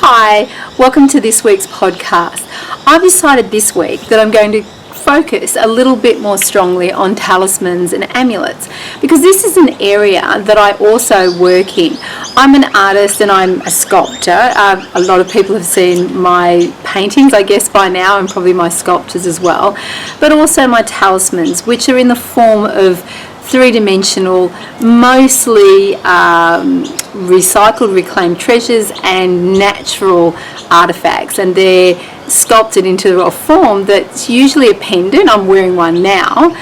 Hi, welcome to this week's podcast. I've decided this week that I'm going to focus a little bit more strongly on talismans and amulets because this is an area that I also work in. I'm an artist and I'm a sculptor. A lot of people have seen my paintings, I guess, by now, and probably my sculptures as well, but also my talismans, which are in the form of three-dimensional, mostly recycled, reclaimed treasures and natural artifacts, and they're sculpted into a form that's usually a pendant. I'm wearing one now,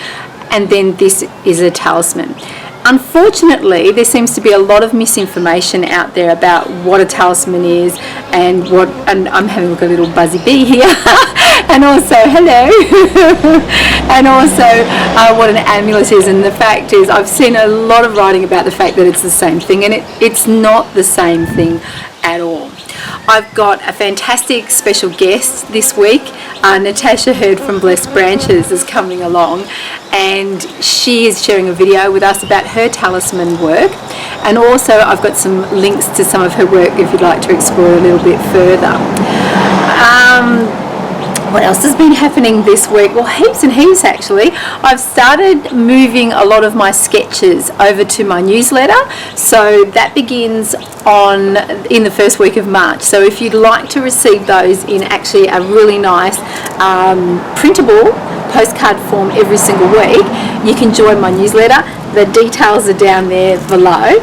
and then this is a talisman. Unfortunately, there seems to be a lot of misinformation out there about what a talisman is and I'm having a little buzzy bee here and also hello and also what an amulet is. And the fact is, I've seen a lot of writing about the fact that it's the same thing, and it's not the same thing at all. I've got a fantastic special guest this week. Natasha Heard from Blessed Branches is coming along, and she is sharing a video with us about her talisman work, and also I've got some links to some of her work if you'd like to explore a little bit further. What else has been happening this week? Well, heaps and heaps actually. I've started moving a lot of my sketches over to my newsletter, so that begins in the first week of March. So if you'd like to receive those in actually a really nice printable postcard form every single week, you can join my newsletter. The details are down there below.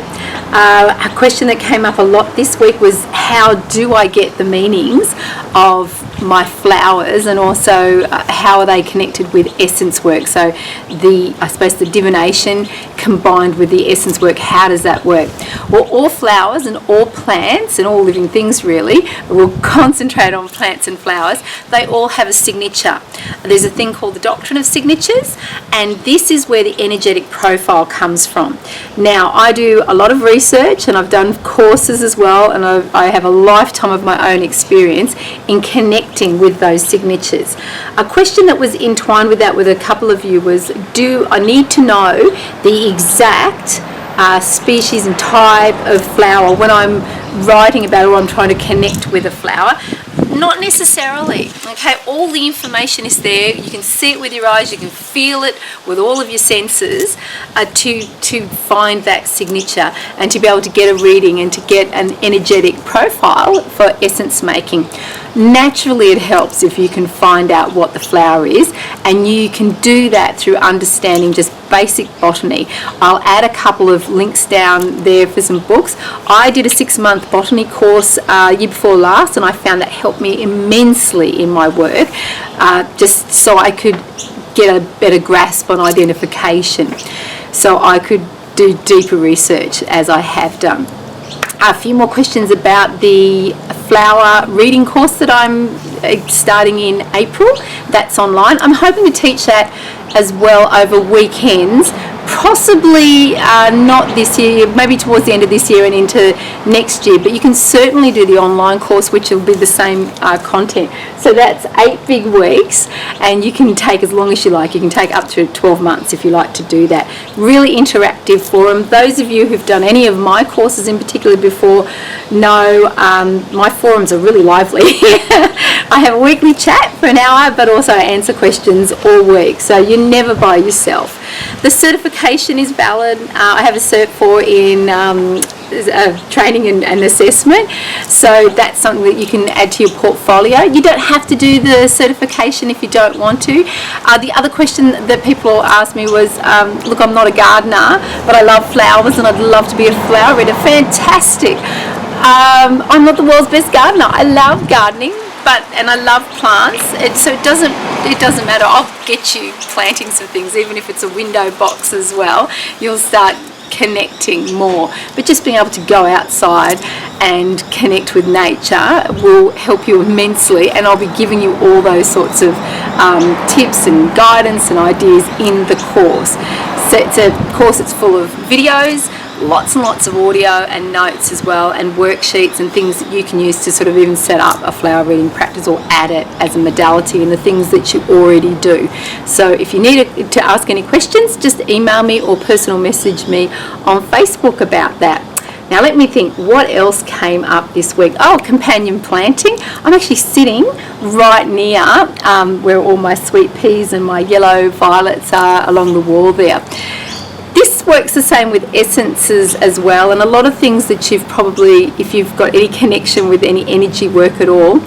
A question that came up a lot this week was, how do I get the meanings of my flowers, and also how are they connected with essence work? So I suppose the divination combined with the essence work, how does that work? Well, all flowers and all plants and all living things really, we'll concentrate on plants and flowers, they all have a signature. There's a thing called the doctrine of signatures, and this is where the energetic profile comes from. Now, I do a lot of research and I've done courses as well, and I have a lifetime of my own experience in connecting with those signatures. A question that was entwined with that with a couple of you was, do I need to know the exact species and type of flower when I'm writing about it or I'm trying to connect with a flower? Not necessarily. Okay, all the information is there. You can see it with your eyes, you can feel it with all of your senses to find that signature and to be able to get a reading and to get an energetic profile for essence making. Naturally, it helps if you can find out what the flower is, and you can do that through understanding just basic botany. I'll add a couple of links down there for some books. I did a 6-month botany course year before last, and I found that helped me immensely in my work, just so I could get a better grasp on identification, so I could do deeper research as I have done. A few more questions about the flower reading course that I'm starting in April. That's online. I'm hoping to teach that as well over weekends, possibly not this year, maybe towards the end of this year and into next year, but you can certainly do the online course, which will be the same content. So that's 8 big weeks, and you can take as long as you like. You can take up to 12 months if you like to do that. Really interactive forum. Those of you who've done any of my courses in particular before know my forums are really lively. I have a weekly chat for an hour, but also I answer questions all week, so you're never by yourself. The certification is valid. I have a cert 4 in training and assessment, so that's something that you can add to your portfolio. You don't have to do the certification if you don't want to. The other question that people asked me was, look, I'm not a gardener, but I love flowers and I'd love to be a flower reader. Fantastic. I'm not the world's best gardener. I love gardening, and I love plants, so it doesn't matter. I'll get you planting some things, even if it's a window box as well. You'll start connecting more, but just being able to go outside and connect with nature will help you immensely, and I'll be giving you all those sorts of tips and guidance and ideas in the course. So it's a course that's full of videos, lots and lots of audio and notes as well, and worksheets and things that you can use to sort of even set up a flower reading practice or add it as a modality in the things that you already do. So if you need to ask any questions, just email me or personal message me on Facebook about that. Now let me think, what else came up this week? Oh, companion planting. I'm actually sitting right near where all my sweet peas and my yellow violets are along the wall there. This works the same with essences as well, and a lot of things that you've probably, if you've got any connection with any energy work at all,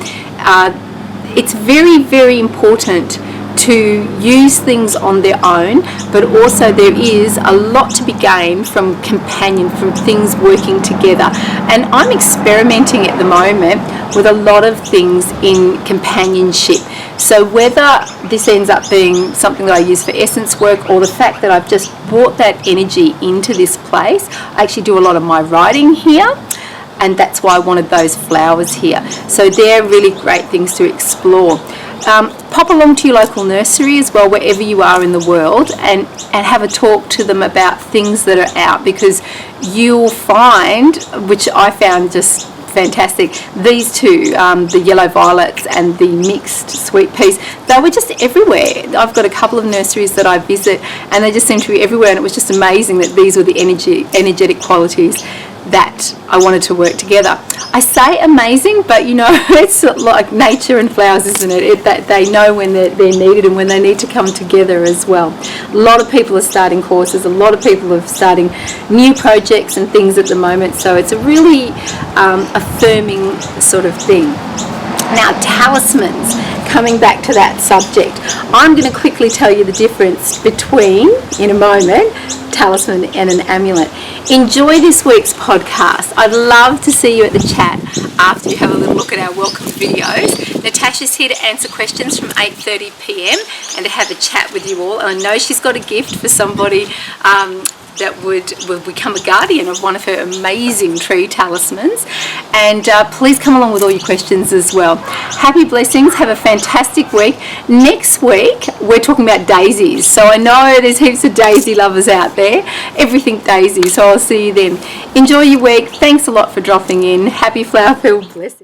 it's very, very important to use things on their own, but also there is a lot to be gained from companion, from things working together. And I'm experimenting at the moment with a lot of things in companionship. So whether this ends up being something that I use for essence work, or the fact that I've just brought that energy into this place, I actually do a lot of my writing here, and that's why I wanted those flowers here. So they're really great things to explore. Pop along to your local nursery as well, wherever you are in the world, and have a talk to them about things that are out, because you'll find, which I found just fantastic, these two, the yellow violets and the mixed sweet peas, they were just everywhere. I've got a couple of nurseries that I visit and they just seem to be everywhere, and it was just amazing that these were the energetic qualities that I wanted to work together. I say amazing, but you know, it's like nature and flowers, isn't it? That they know when they're needed and when they need to come together as well. A lot of people are starting courses, a lot of people are starting new projects and things at the moment, so it's a really affirming sort of thing. Now, talismans, coming back to that subject, I'm going to quickly tell you the difference between, in a moment, talisman and an amulet. Enjoy this week's podcast. I'd love to see you at the chat after you have a little look at our welcome videos. Natasha's here to answer questions from 8:30 p.m. and to have a chat with you all. And I know she's got a gift for somebody that will become a guardian of one of her amazing tree talismans. And please come along with all your questions as well. Happy blessings. Have a fantastic week. Next week, we're talking about daisies. So I know there's heaps of daisy lovers out there. Everything daisy. So I'll see you then. Enjoy your week. Thanks a lot for dropping in. Happy flower-filled blessings.